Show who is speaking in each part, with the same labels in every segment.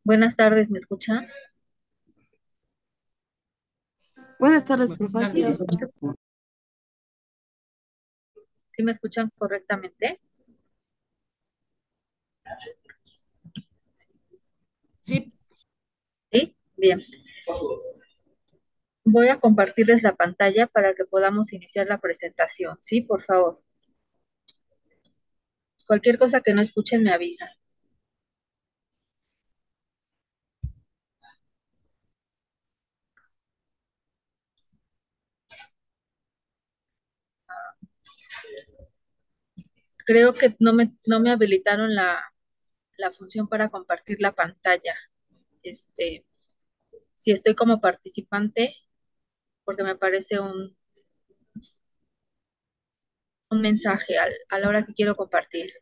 Speaker 1: Buenas tardes, ¿me escuchan?
Speaker 2: Buenas tardes,
Speaker 3: Buenas
Speaker 2: profe. Sí, se
Speaker 3: tardes.
Speaker 2: escucha.
Speaker 1: ¿Sí me escuchan correctamente?
Speaker 3: Sí,
Speaker 1: Sí, bien. Voy a compartirles la pantalla para que podamos iniciar la presentación. Sí, por favor. Cualquier cosa que no escuchen me avisan. Creo que no me habilitaron la función para compartir la pantalla. Este, si estoy como participante, porque me parece un mensaje a la hora que quiero compartir.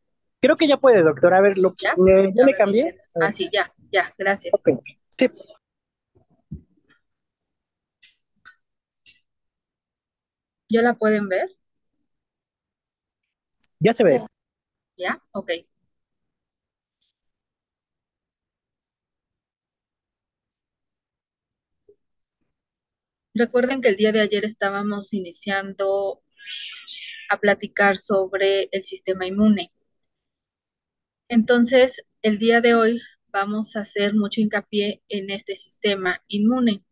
Speaker 2: Creo que ya puede, doctor. A ver,
Speaker 1: ¿Ya?
Speaker 2: yo
Speaker 1: A
Speaker 2: le
Speaker 1: ver, lo
Speaker 2: cambié.
Speaker 1: intento.
Speaker 2: A
Speaker 1: Ah,
Speaker 2: ver,
Speaker 1: sí, ya, ya, gracias.
Speaker 2: ok. Sí,
Speaker 1: ¿Ya la pueden ver?
Speaker 2: ya se ve.
Speaker 1: ¿Ya? Ok. Recuerden que el día de ayer estábamos iniciando a platicar sobre el sistema inmune. Entonces, el día de hoy vamos a hacer mucho hincapié en este sistema inmune,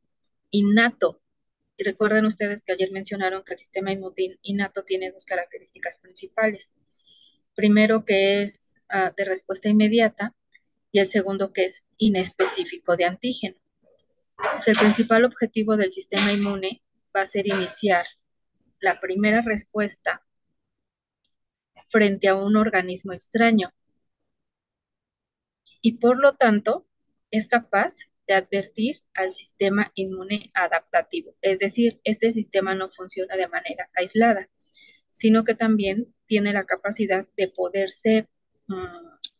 Speaker 1: innato. Y recuerden ustedes que ayer mencionaron que el sistema inmune innato tiene dos características principales. Primero, que es de respuesta inmediata, y el segundo, que es inespecífico de antígeno. Entonces, el principal objetivo del sistema inmune va a ser iniciar la primera respuesta frente a un organismo extraño y por lo tanto es capaz de advertir al sistema inmune adaptativo. Es decir, este sistema no funciona de manera aislada, sino que también tiene la capacidad de poderse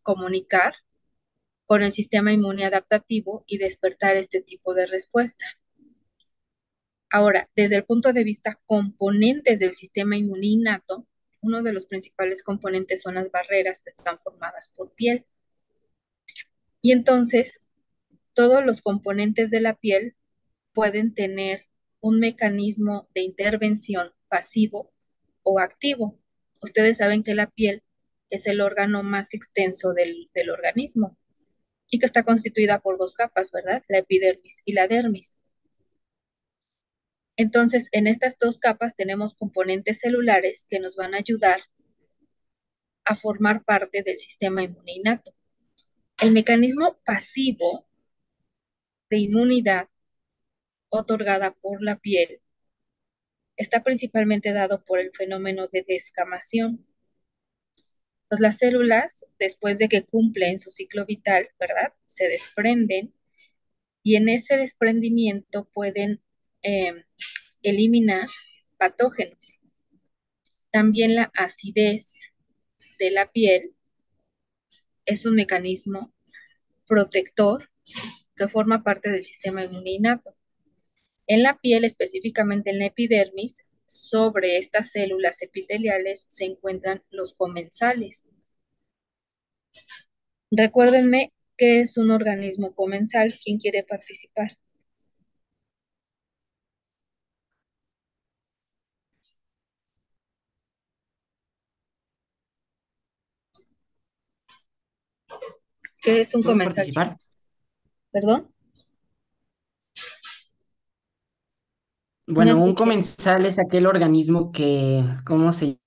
Speaker 1: comunicar con el sistema inmune adaptativo y despertar este tipo de respuesta. Ahora, desde el punto de vista componentes del sistema inmune innato, uno de los principales componentes son las barreras que están formadas por piel. Y entonces, todos los componentes de la piel pueden tener un mecanismo de intervención pasivo o activo. Ustedes saben que la piel es el órgano más extenso del organismo y que está constituida por dos capas, ¿verdad? La epidermis y la dermis. Entonces, en estas dos capas tenemos componentes celulares que nos van a ayudar a formar parte del sistema inmune innato. El mecanismo pasivo de inmunidad otorgada por la piel está principalmente dado por el fenómeno de descamación. Entonces, las células, después de que cumplen su ciclo vital, ¿verdad? Se desprenden y en ese desprendimiento pueden eh, eliminar patógenos. También la acidez de la piel es un mecanismo protector que forma parte del sistema inmune innato. En la piel, específicamente en la epidermis, sobre estas células epiteliales se encuentran los comensales. Recuérdenme qué es un organismo comensal. ¿Quién quiere participar? ¿Qué es un
Speaker 3: ¿puedo
Speaker 1: comensal,
Speaker 3: participar?
Speaker 1: chicos? ¿Perdón? No
Speaker 3: Bueno, un
Speaker 1: escuché.
Speaker 3: comensal es aquel organismo que, ¿cómo se?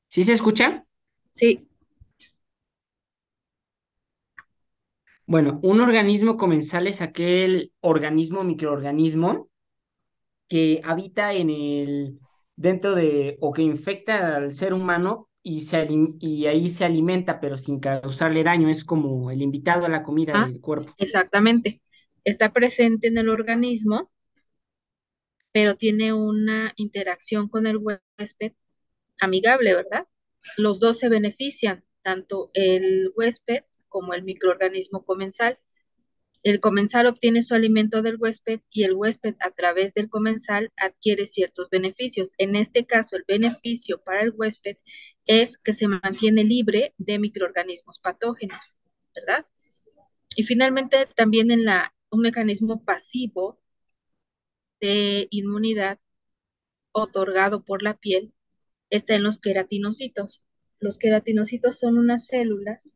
Speaker 3: ¿Sí se escucha?
Speaker 1: Sí,
Speaker 3: Bueno, un organismo comensal es aquel organismo, microorganismo que habita dentro de, o que infecta al ser humano y ahí se alimenta, pero sin causarle daño. Es como el invitado a la comida
Speaker 1: ah,
Speaker 3: del cuerpo.
Speaker 1: exactamente. Está presente en el organismo, pero tiene una interacción con el huésped amigable, ¿verdad? Los dos se benefician, tanto el huésped como el microorganismo comensal. El comensal obtiene su alimento del huésped y el huésped a través del comensal adquiere ciertos beneficios. En este caso, el beneficio para el huésped es que se mantiene libre de microorganismos patógenos. ¿verdad? Y finalmente también un mecanismo pasivo de inmunidad otorgado por la piel está en los queratinocitos. Los queratinocitos son unas células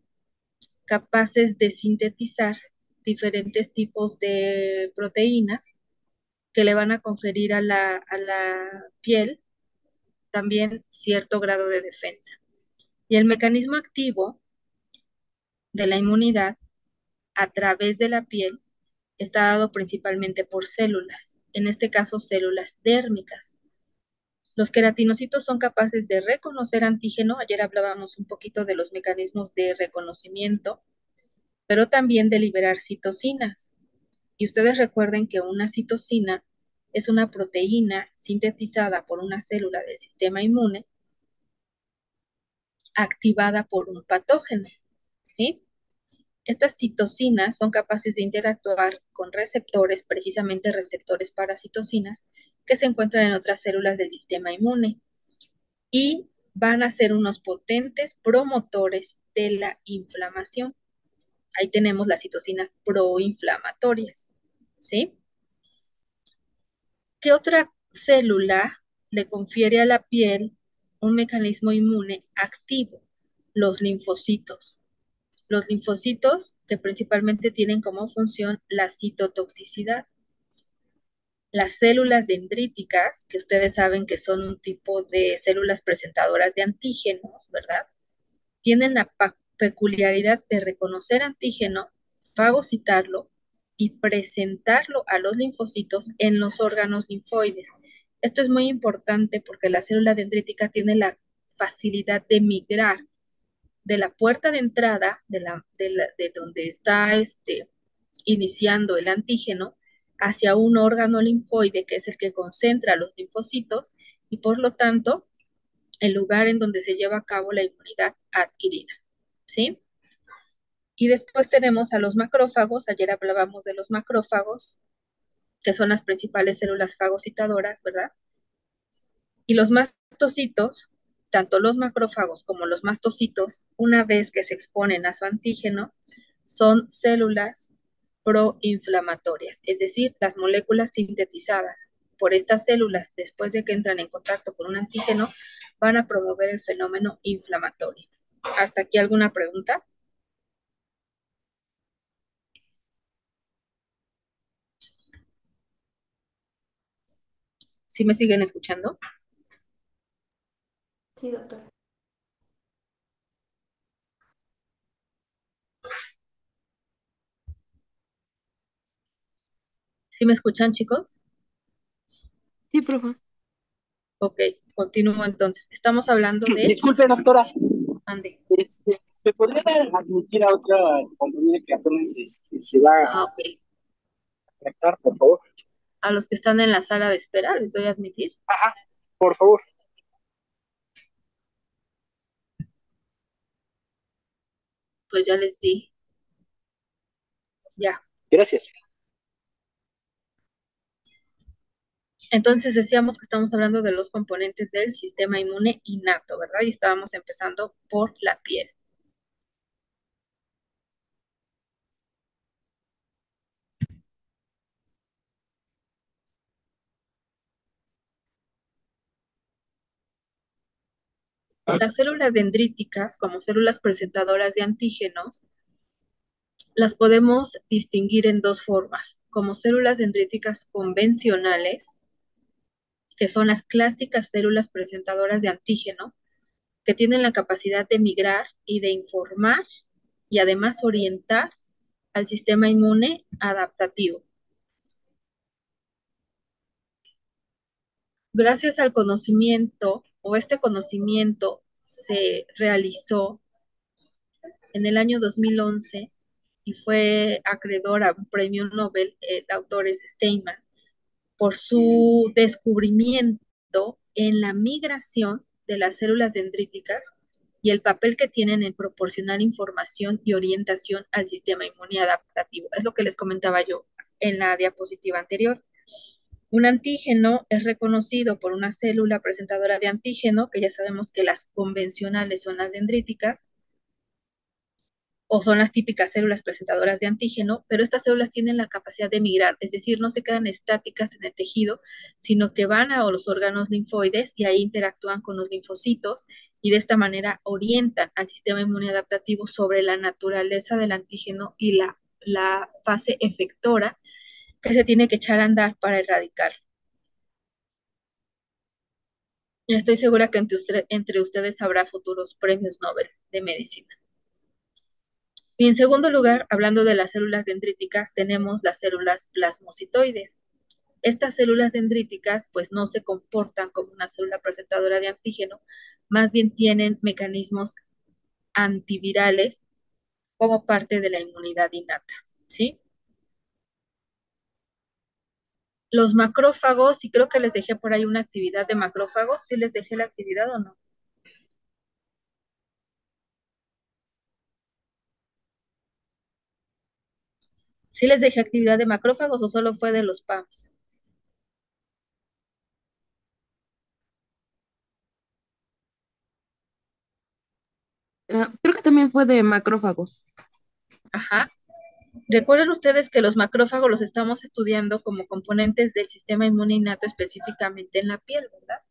Speaker 1: capaces de sintetizar diferentes tipos de proteínas que le van a conferir a la piel también cierto grado de defensa. Y el mecanismo activo de la inmunidad a través de la piel está dado principalmente por células, en este caso células dérmicas. Los queratinocitos son capaces de reconocer antígeno, ayer hablábamos un poquito de los mecanismos de reconocimiento, pero también de liberar citocinas. Y ustedes recuerden que una citocina es una proteína sintetizada por una célula del sistema inmune activada por un patógeno, ¿sí? Estas citocinas son capaces de interactuar con receptores, precisamente receptores para citocinas, que se encuentran en otras células del sistema inmune y van a ser unos potentes promotores de la inflamación. Ahí tenemos las citocinas proinflamatorias, ¿sí? ¿Qué otra célula le confiere a la piel un mecanismo inmune activo? Los linfocitos. Los linfocitos que principalmente tienen como función la citotoxicidad. Las células dendríticas, que ustedes saben que son un tipo de células presentadoras de antígenos, ¿verdad? Tienen la peculiaridad de reconocer antígeno, fagocitarlo y presentarlo a los linfocitos en los órganos linfoides. Esto es muy importante porque la célula dendrítica tiene la facilidad de migrar de la puerta de entrada de donde está iniciando el antígeno hacia un órgano linfoide que es el que concentra los linfocitos y por lo tanto el lugar en donde se lleva a cabo la inmunidad adquirida, ¿sí? Y después tenemos a los macrófagos, ayer hablábamos de los macrófagos, que son las principales células fagocitadoras, ¿verdad? Y los mastocitos, tanto los macrófagos como los mastocitos, una vez que se exponen a su antígeno, son células proinflamatorias, es decir, las moléculas sintetizadas por estas células después de que entran en contacto con un antígeno van a promover el fenómeno inflamatorio. ¿Hasta aquí alguna pregunta? ¿Sí me siguen escuchando?
Speaker 4: Sí, doctora.
Speaker 1: ¿Sí me escuchan, chicos?
Speaker 2: Sí, profe.
Speaker 1: Ok, continúo entonces. Estamos hablando de...
Speaker 2: Disculpe, doctora.
Speaker 1: Ande.
Speaker 2: ¿Me podría admitir a otra compañera que apenas se va a
Speaker 1: Ok.
Speaker 2: conectar, por favor?
Speaker 1: A los que están en la sala de espera, les doy a admitir.
Speaker 2: Ajá, por favor.
Speaker 1: Pues ya les di. Ya.
Speaker 2: Gracias.
Speaker 1: Entonces decíamos que estamos hablando de los componentes del sistema inmune innato, ¿verdad? Y estábamos empezando por la piel. Las células dendríticas, como células presentadoras de antígenos, las podemos distinguir en dos formas, como células dendríticas convencionales, que son las clásicas células presentadoras de antígeno, que tienen la capacidad de migrar y de informar y además orientar al sistema inmune adaptativo. Gracias al conocimiento, o este conocimiento se realizó en el año 2011 y fue acreedor a un premio Nobel, el autor es Steinman, por su descubrimiento en la migración de las células dendríticas y el papel que tienen en proporcionar información y orientación al sistema inmune adaptativo. Es lo que les comentaba yo en la diapositiva anterior. Un antígeno es reconocido por una célula presentadora de antígeno, que ya sabemos que las convencionales son las dendríticas, o son las típicas células presentadoras de antígeno, pero estas células tienen la capacidad de migrar, es decir, no se quedan estáticas en el tejido, sino que van a los órganos linfoides y ahí interactúan con los linfocitos y de esta manera orientan al sistema inmunoadaptativo sobre la naturaleza del antígeno y la fase efectora que se tiene que echar a andar para erradicar. Estoy segura que entre ustedes habrá futuros premios Nobel de medicina. Y en segundo lugar, hablando de las células dendríticas, tenemos las células plasmocitoides. Estas células dendríticas pues no se comportan como una célula presentadora de antígeno, más bien tienen mecanismos antivirales como parte de la inmunidad innata, ¿sí? Los macrófagos, y creo que les dejé por ahí una actividad de macrófagos, ¿sí les dejé la actividad o no? ¿Sí les dejé actividad de macrófagos o solo fue de los PAMs?
Speaker 4: Creo que también fue de macrófagos.
Speaker 1: Ajá. Recuerden ustedes que los macrófagos los estamos estudiando como componentes del sistema inmune innato específicamente en la piel, ¿verdad?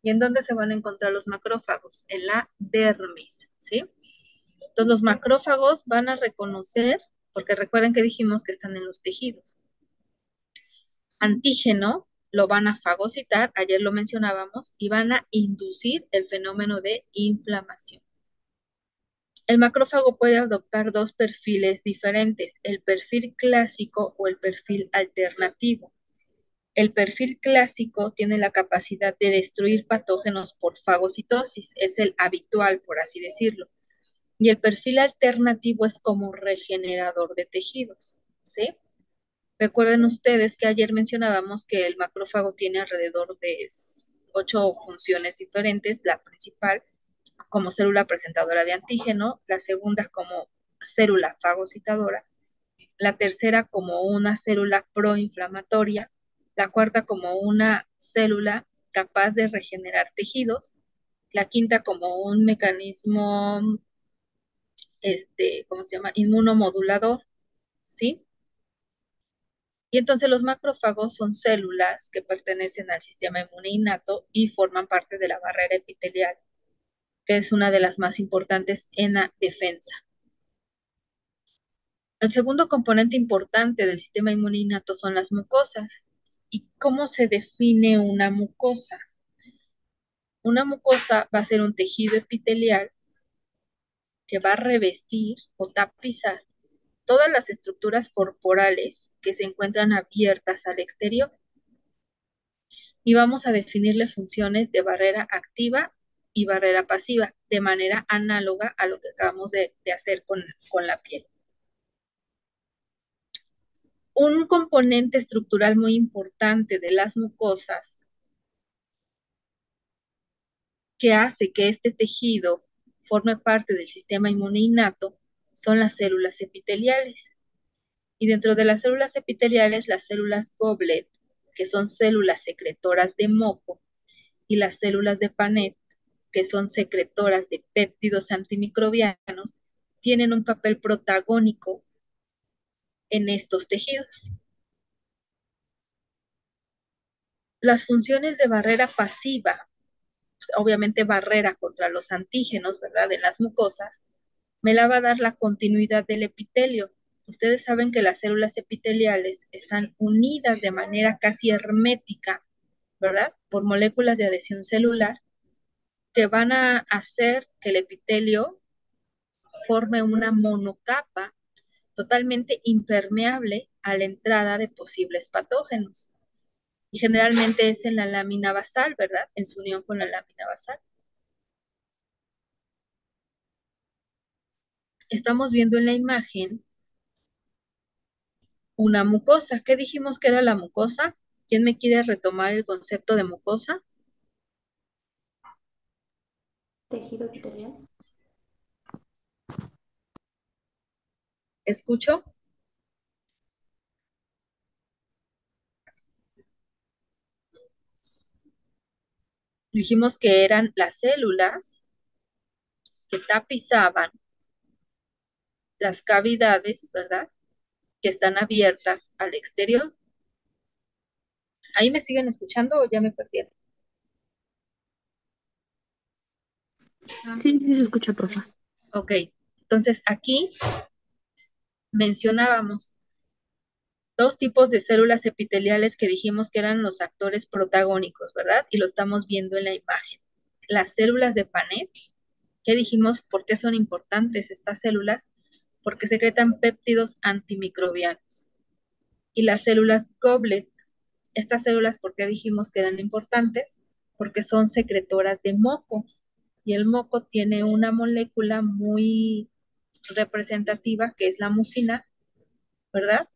Speaker 1: ¿Y en dónde se van a encontrar los macrófagos? En la dermis, ¿sí? Entonces los macrófagos van a reconocer, porque recuerden que dijimos que están en los tejidos. Antígeno lo van a fagocitar, ayer lo mencionábamos, y van a inducir el fenómeno de inflamación. El macrófago puede adoptar dos perfiles diferentes, el perfil clásico o el perfil alternativo. El perfil clásico tiene la capacidad de destruir patógenos por fagocitosis, es el habitual, por así decirlo. Y el perfil alternativo es como regenerador de tejidos, ¿sí? Recuerden ustedes que ayer mencionábamos que el macrófago tiene alrededor de 8 funciones diferentes, la principal como célula presentadora de antígeno, la segunda como célula fagocitadora, la tercera como una célula proinflamatoria, la cuarta como una célula capaz de regenerar tejidos, la quinta como un mecanismo, ¿cómo se llama? Inmunomodulador, ¿sí? Y entonces los macrófagos son células que pertenecen al sistema inmune innato y forman parte de la barrera epitelial, que es una de las más importantes en la defensa. El segundo componente importante del sistema inmune innato son las mucosas. ¿Y cómo se define una mucosa? Una mucosa va a ser un tejido epitelial que va a revestir o tapizar todas las estructuras corporales que se encuentran abiertas al exterior. Y vamos a definirle funciones de barrera activa y barrera pasiva, de manera análoga a lo que acabamos de hacer con la piel. Un componente estructural muy importante de las mucosas que hace que este tejido forme parte del sistema inmune innato son las células epiteliales. Y dentro de las células epiteliales, las células goblet, que son células secretoras de moco, y las células de Panet, que son secretoras de péptidos antimicrobianos, tienen un papel protagónico en estos tejidos. Las funciones de barrera pasiva, pues, obviamente barrera contra los antígenos, ¿verdad? En las mucosas, me la va a dar la continuidad del epitelio. Ustedes saben que las células epiteliales están unidas de manera casi hermética, ¿verdad? Por moléculas de adhesión celular que van a hacer que el epitelio forme una monocapa totalmente impermeable a la entrada de posibles patógenos. Y generalmente es en la lámina basal, ¿verdad? En su unión con la lámina basal. Estamos viendo en la imagen una mucosa. ¿Qué dijimos que era la mucosa? ¿Quién me quiere retomar el concepto de mucosa?
Speaker 4: Tejido epitelial.
Speaker 1: ¿Escucho? Dijimos que eran las células que tapizaban las cavidades, ¿verdad? Que están abiertas al exterior. ¿Ahí me siguen escuchando o ya me perdieron?
Speaker 4: Sí, sí se escucha, profe.
Speaker 1: Ok, entonces aquí mencionábamos dos tipos de células epiteliales que dijimos que eran los actores protagónicos, ¿verdad? Y lo estamos viendo en la imagen. Las células de Panet, que dijimos por qué son importantes estas células, porque secretan péptidos antimicrobianos. Y las células Goblet, estas células, ¿por qué dijimos que eran importantes? Porque son secretoras de moco. Y el moco tiene una molécula muy representativa, que es la mucina, ¿verdad?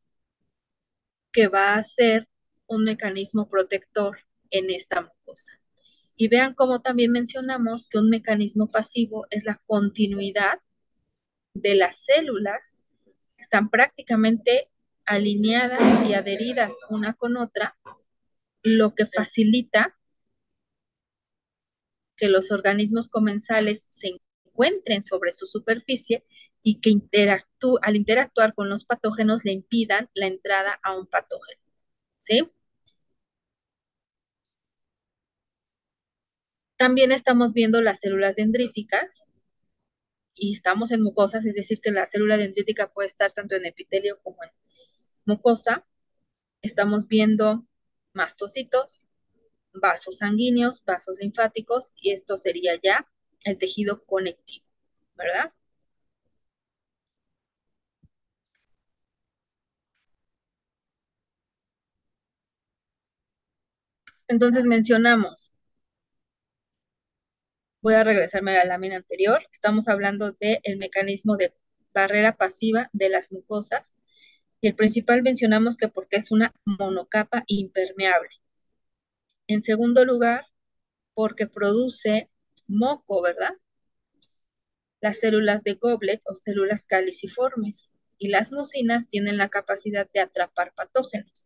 Speaker 1: Que va a ser un mecanismo protector en esta mucosa. Y vean cómo también mencionamos que un mecanismo pasivo es la continuidad de las células que están prácticamente alineadas y adheridas una con otra, lo que facilita que los organismos comensales se encuentren sobre su superficie y que al interactuar con los patógenos le impidan la entrada a un patógeno. ¿Sí? También estamos viendo las células dendríticas y estamos en mucosas, es decir, que la célula dendrítica puede estar tanto en epitelio como en mucosa. Estamos viendo mastocitos, vasos sanguíneos, vasos linfáticos, y esto sería ya el tejido conectivo, ¿verdad? Entonces mencionamos, voy a regresarme a la lámina anterior, estamos hablando del mecanismo de barrera pasiva de las mucosas, y el principal mencionamos que porque es una monocapa impermeable. En segundo lugar, porque produce moco, ¿verdad? Las células de Goblet o células caliciformes, y las mucinas tienen la capacidad de atrapar patógenos.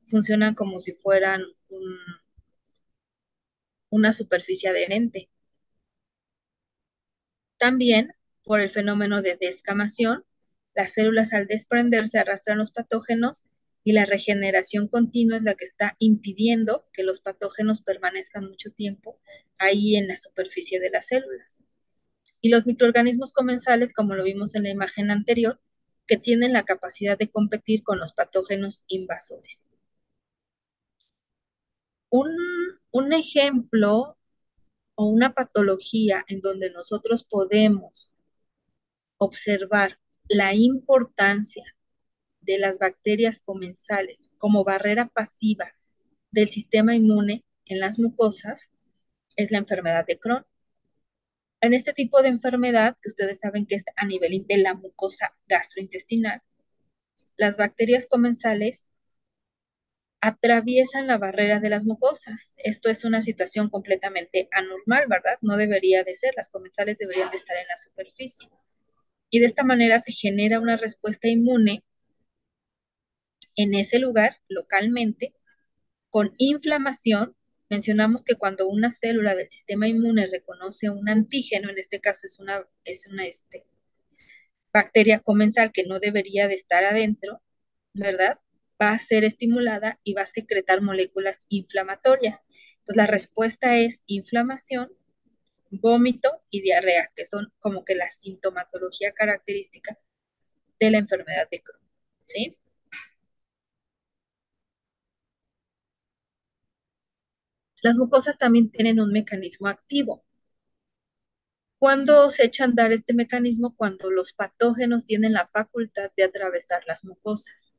Speaker 1: Funcionan como si fueran una superficie adherente. También, por el fenómeno de descamación, las células al desprenderse arrastran los patógenos y la regeneración continua es la que está impidiendo que los patógenos permanezcan mucho tiempo ahí en la superficie de las células. Y los microorganismos comensales, como lo vimos en la imagen anterior, que tienen la capacidad de competir con los patógenos invasores. Un ejemplo o una patología en donde nosotros podemos observar la importancia de las bacterias comensales como barrera pasiva del sistema inmune en las mucosas es la enfermedad de Crohn. En este tipo de enfermedad, que ustedes saben que es a nivel de la mucosa gastrointestinal, las bacterias comensales atraviesan la barrera de las mucosas. Esto es una situación completamente anormal, ¿verdad? No debería de ser, las comensales deberían de estar en la superficie. Y de esta manera se genera una respuesta inmune en ese lugar, localmente, con inflamación. Mencionamos que cuando una célula del sistema inmune reconoce un antígeno, en este caso es una bacteria comensal que no debería de estar adentro, ¿verdad? Va a ser estimulada y va a secretar moléculas inflamatorias. Entonces la respuesta es inflamación, vómito y diarrea, que son como que la sintomatología característica de la enfermedad de Crohn, ¿sí? Las mucosas también tienen un mecanismo activo. ¿Cuándo se echa a andar este mecanismo? Cuando los patógenos tienen la facultad de atravesar las mucosas.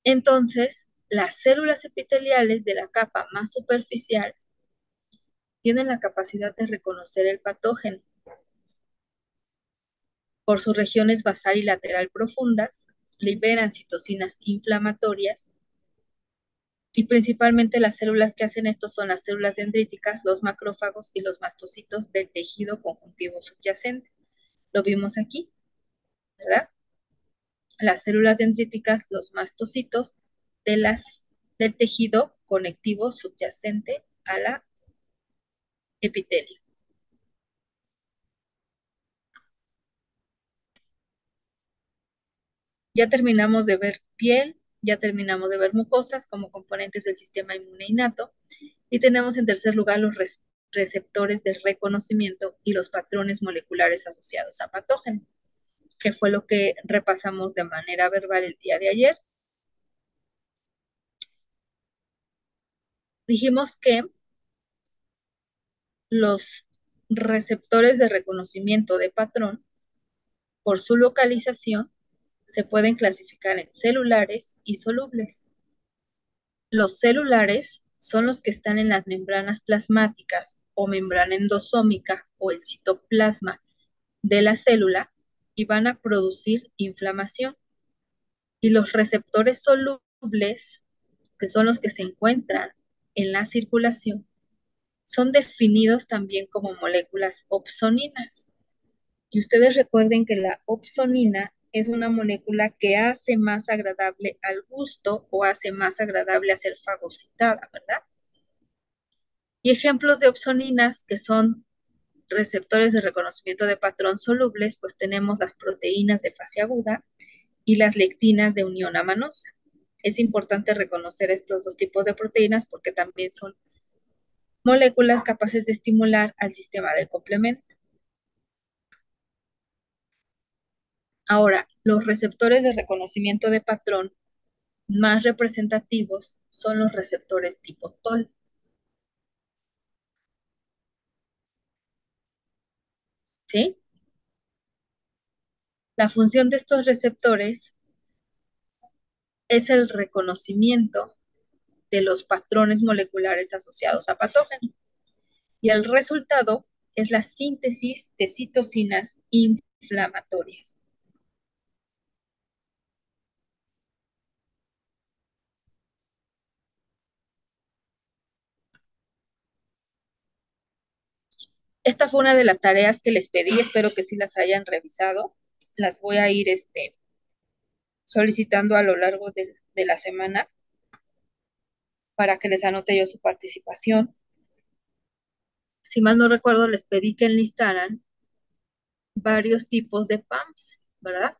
Speaker 1: Entonces, las células epiteliales de la capa más superficial tienen la capacidad de reconocer el patógeno. Por sus regiones basal y lateral profundas, liberan citocinas inflamatorias y principalmente las células que hacen esto son las células dendríticas, los macrófagos y los mastocitos del tejido conjuntivo subyacente. Lo vimos aquí, ¿verdad? Las células dendríticas, los mastocitos del tejido conectivo subyacente a la epitelio. Ya terminamos de ver piel, ya terminamos de ver mucosas como componentes del sistema inmune innato y tenemos en tercer lugar los receptores de reconocimiento y los patrones moleculares asociados a patógenos, que fue lo que repasamos de manera verbal el día de ayer. Dijimos que los receptores de reconocimiento de patrón, por su localización, se pueden clasificar en celulares y solubles. Los celulares son los que están en las membranas plasmáticas o membrana endosómica o el citoplasma de la célula y van a producir inflamación. Y los receptores solubles, que son los que se encuentran en la circulación, son definidos también como moléculas opsoninas. Y ustedes recuerden que la opsonina es una molécula que hace más agradable al gusto o hace más agradable a ser fagocitada, ¿verdad? Y ejemplos de opsoninas que son receptores de reconocimiento de patrón solubles, pues tenemos las proteínas de fase aguda y las lectinas de unión amanosa. Es importante reconocer estos dos tipos de proteínas porque también son moléculas capaces de estimular al sistema del complemento. Ahora, los receptores de reconocimiento de patrón más representativos son los receptores tipo TOL. ¿Sí? La función de estos receptores es el reconocimiento de los patrones moleculares asociados a patógenos. Y el resultado es la síntesis de citocinas inflamatorias. Esta fue una de las tareas que les pedí, espero que sí las hayan revisado. Las voy a ir solicitando a lo largo de la semana para que les anote yo su participación. Si mal no recuerdo, les pedí que enlistaran varios tipos de PAMs, ¿verdad?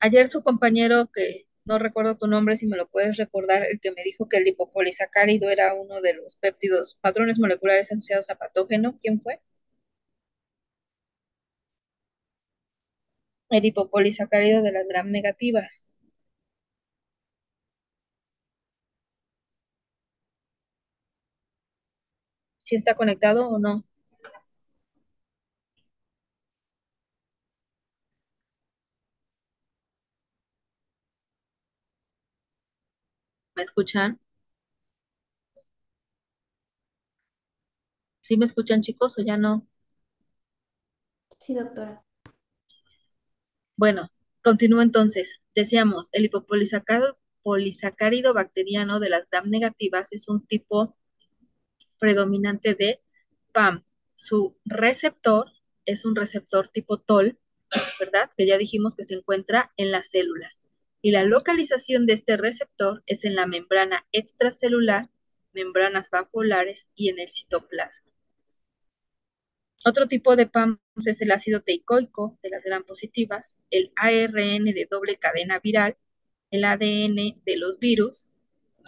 Speaker 1: Ayer su compañero, que no recuerdo tu nombre, si me lo puedes recordar, el que me dijo que el lipopolisacárido era uno de los péptidos, patrones moleculares asociados a patógeno, ¿quién fue? El lipopolisacárido de las gram negativas. ¿Sí está conectado o no? ¿Me escuchan? ¿Sí me escuchan, chicos, o ya no?
Speaker 5: Sí, doctora.
Speaker 1: Bueno, continúo entonces. Decíamos, el lipopolisacárido bacteriano de las gram negativas es un tipo predominante de PAM. Su receptor es un receptor tipo TOL, ¿verdad? Que ya dijimos que se encuentra en las células. Y la localización de este receptor es en la membrana extracelular, membranas vacuolares y en el citoplasma. Otro tipo de PAMs es el ácido teicoico de las gram positivas, el ARN de doble cadena viral, el ADN de los virus,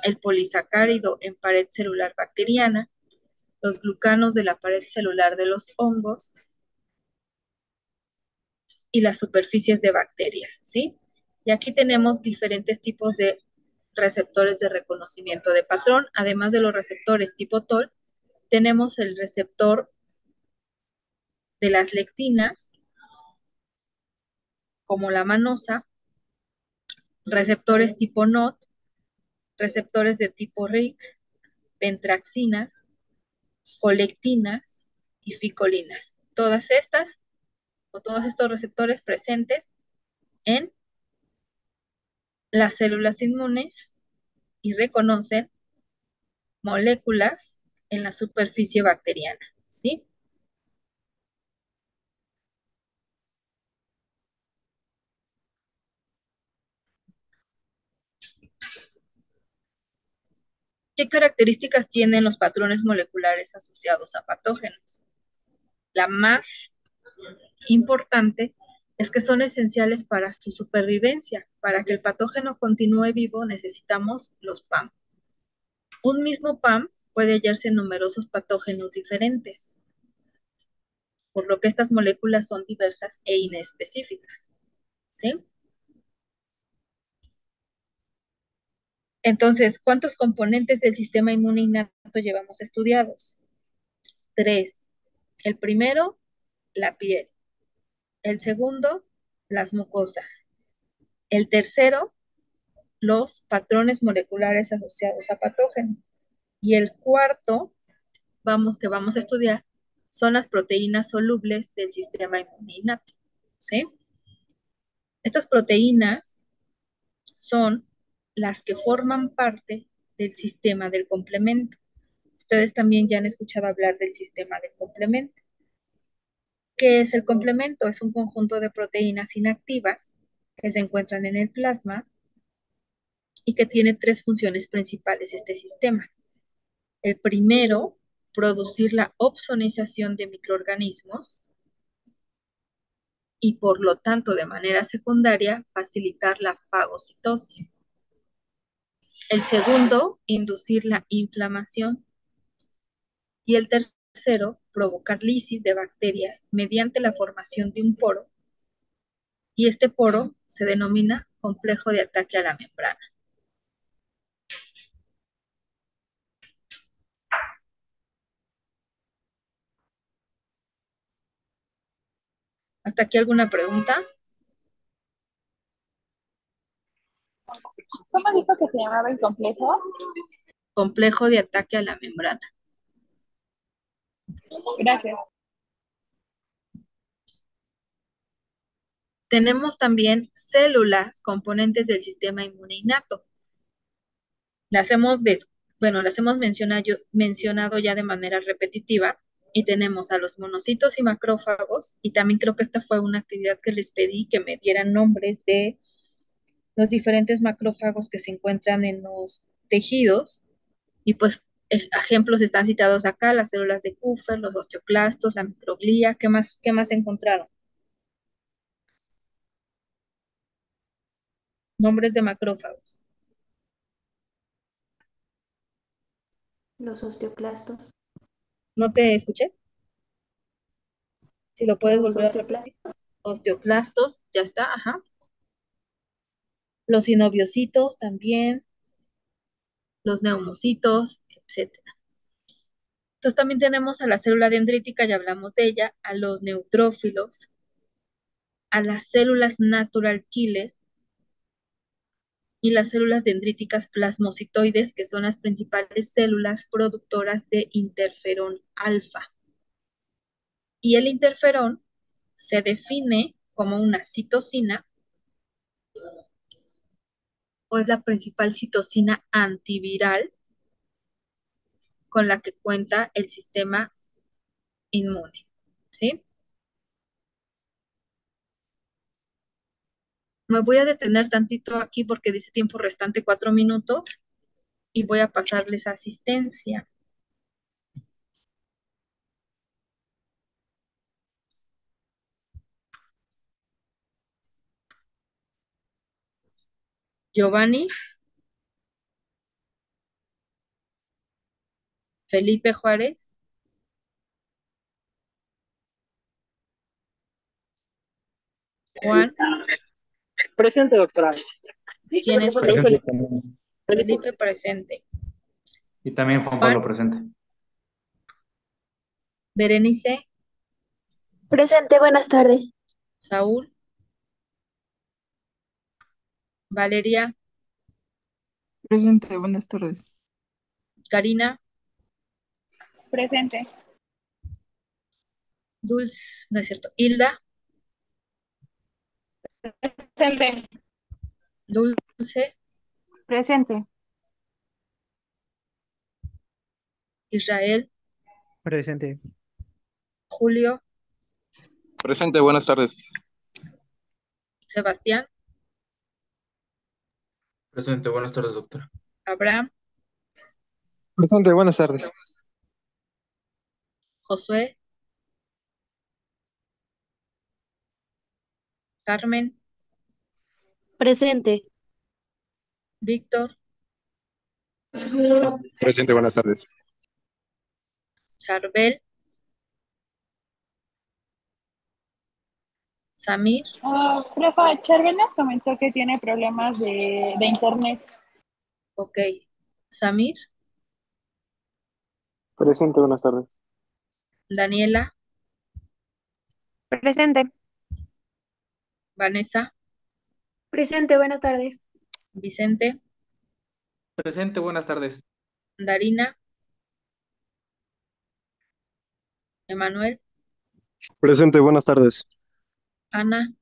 Speaker 1: el polisacárido en pared celular bacteriana, los glucanos de la pared celular de los hongos y las superficies de bacterias, ¿sí? Y aquí tenemos diferentes tipos de receptores de reconocimiento de patrón. Además de los receptores tipo TOL, tenemos el receptor de las lectinas, como la manosa, receptores tipo NOT, receptores de tipo RIC, pentraxinas, colectinas y ficolinas. Todas estas o todos estos receptores presentes en las células inmunes y reconocen moléculas en la superficie bacteriana, ¿sí? ¿Qué características tienen los patrones moleculares asociados a patógenos? La más importante es que son esenciales para su supervivencia. Para que el patógeno continúe vivo necesitamos los PAM. Un mismo PAM puede hallarse en numerosos patógenos diferentes, por lo que estas moléculas son diversas e inespecíficas. ¿Sí? Entonces, ¿cuántos componentes del sistema inmune innato llevamos estudiados? 3. El primero, la piel. El segundo, las mucosas. El tercero, los patrones moleculares asociados a patógenos. Y el cuarto, que vamos a estudiar, son las proteínas solubles del sistema inmune innato. ¿Sí? Estas proteínas son las que forman parte del sistema del complemento. Ustedes también ya han escuchado hablar del sistema del complemento. ¿Qué es el complemento? Es un conjunto de proteínas inactivas que se encuentran en el plasma y que tiene tres funciones principales este sistema. El primero, producir la opsonización de microorganismos y por lo tanto de manera secundaria facilitar la fagocitosis. El segundo, inducir la inflamación. Y el tercero, provocar lisis de bacterias mediante la formación de un poro. Y este poro se denomina complejo de ataque a la membrana. ¿Hasta aquí alguna pregunta?
Speaker 6: ¿Cómo dijo que se llamaba el complejo?
Speaker 1: Complejo de ataque a la membrana.
Speaker 6: Gracias.
Speaker 1: Tenemos también células componentes del sistema inmune innato. Las hemos mencionado ya de manera repetitiva y tenemos a los monocitos y macrófagos, y también creo que esta fue una actividad que les pedí que me dieran nombres de los diferentes macrófagos que se encuentran en los tejidos, y pues ejemplos están citados acá: las células de Kupffer, los osteoclastos, la microglía. ¿Qué más encontraron? Nombres de macrófagos.
Speaker 5: Los osteoclastos.
Speaker 1: ¿No te escuché? Si lo puedes
Speaker 5: Los
Speaker 1: volver a repetir.
Speaker 5: osteoclastos.
Speaker 1: Osteoclastos, ya está, ajá. Los sinoviocitos también, los neumocitos, etcétera. Entonces también tenemos a la célula dendrítica, ya hablamos de ella, a los neutrófilos, a las células natural killer y las células dendríticas plasmocitoides, que son las principales células productoras de interferón alfa. Y el interferón se define como una citosina, o es la principal citosina antiviral con la que cuenta el sistema inmune. ¿Sí? Me voy a detener tantito aquí porque dice tiempo restante 4 minutos y voy a pasarles asistencia. Giovanni, Felipe Juárez, Juan,
Speaker 2: Presente, doctora.
Speaker 1: ¿quién es
Speaker 7: Presente
Speaker 1: Felipe?
Speaker 7: también.
Speaker 1: Felipe presente.
Speaker 7: Y también Juan
Speaker 1: Juan,
Speaker 7: Pablo presente.
Speaker 1: Berenice,
Speaker 5: Presente, buenas tardes.
Speaker 1: Saúl, Valeria,
Speaker 8: Presente, buenas tardes.
Speaker 1: Karina,
Speaker 6: Presente.
Speaker 1: Dulce, no es cierto, Hilda,
Speaker 6: Presente.
Speaker 1: Dulce,
Speaker 8: Presente.
Speaker 1: Israel,
Speaker 9: Presente.
Speaker 1: Julio,
Speaker 10: Presente, buenas tardes.
Speaker 1: Sebastián,
Speaker 7: Presente, buenas tardes, doctora.
Speaker 1: Abraham,
Speaker 9: Presente, buenas tardes.
Speaker 1: Josué, Carmen,
Speaker 5: Presente.
Speaker 1: Víctor,
Speaker 10: Presente, buenas tardes.
Speaker 1: Charbel, Samir,
Speaker 6: Profa, Charbel nos comentó que tiene problemas de internet.
Speaker 1: ok. Samir,
Speaker 9: Presente, buenas tardes.
Speaker 1: Daniela,
Speaker 5: Presente.
Speaker 1: Vanessa,
Speaker 5: Presente, buenas tardes.
Speaker 1: Vicente,
Speaker 7: Presente, buenas tardes.
Speaker 1: Darina, Emanuel,
Speaker 9: Presente, buenas tardes.
Speaker 1: Ana,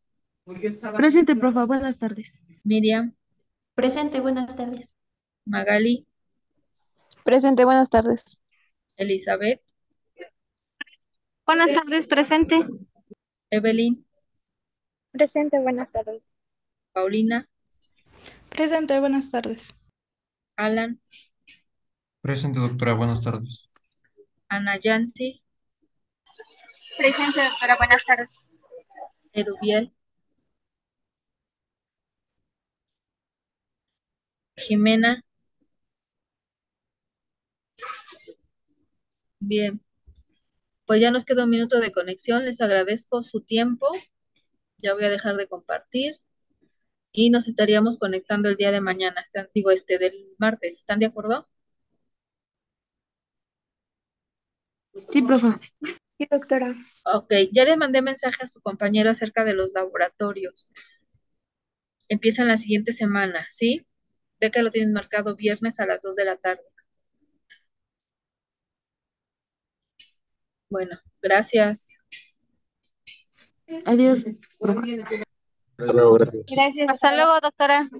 Speaker 4: Presente, profa, buenas tardes.
Speaker 1: Miriam,
Speaker 5: Presente, buenas tardes.
Speaker 1: Magali,
Speaker 8: Presente, buenas tardes.
Speaker 1: Elizabeth,
Speaker 5: Buenas tardes, presente.
Speaker 1: Evelyn,
Speaker 6: Presente, buenas tardes.
Speaker 1: Paulina,
Speaker 6: Presente, buenas tardes.
Speaker 1: Alan,
Speaker 7: Presente, doctora, buenas tardes.
Speaker 1: Ana Yancy,
Speaker 6: Presente, doctora, buenas tardes.
Speaker 1: Erubiel, Jimena. Bien, pues ya nos queda un minuto de conexión. Les agradezco su tiempo. Ya voy a dejar de compartir y nos estaríamos conectando el día de mañana. Del martes. ¿Están de acuerdo?
Speaker 4: Sí, profa.
Speaker 5: Sí, doctora.
Speaker 1: Ok, ya le mandé mensaje a su compañero acerca de los laboratorios. Empiezan la siguiente semana, ¿sí? Ve que lo tienen marcado viernes a las 2 de la tarde. Bueno, gracias.
Speaker 4: Adiós.
Speaker 10: Hasta luego, gracias.
Speaker 6: Gracias.
Speaker 5: Hasta luego, doctora.